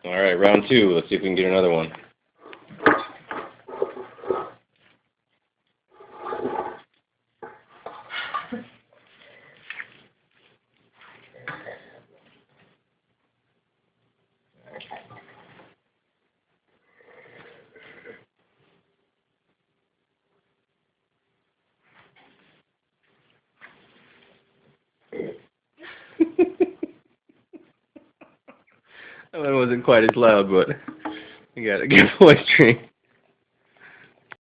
Alright, round two. Let's see if we can get another one. That one wasn't quite as loud, but you got a good voice train.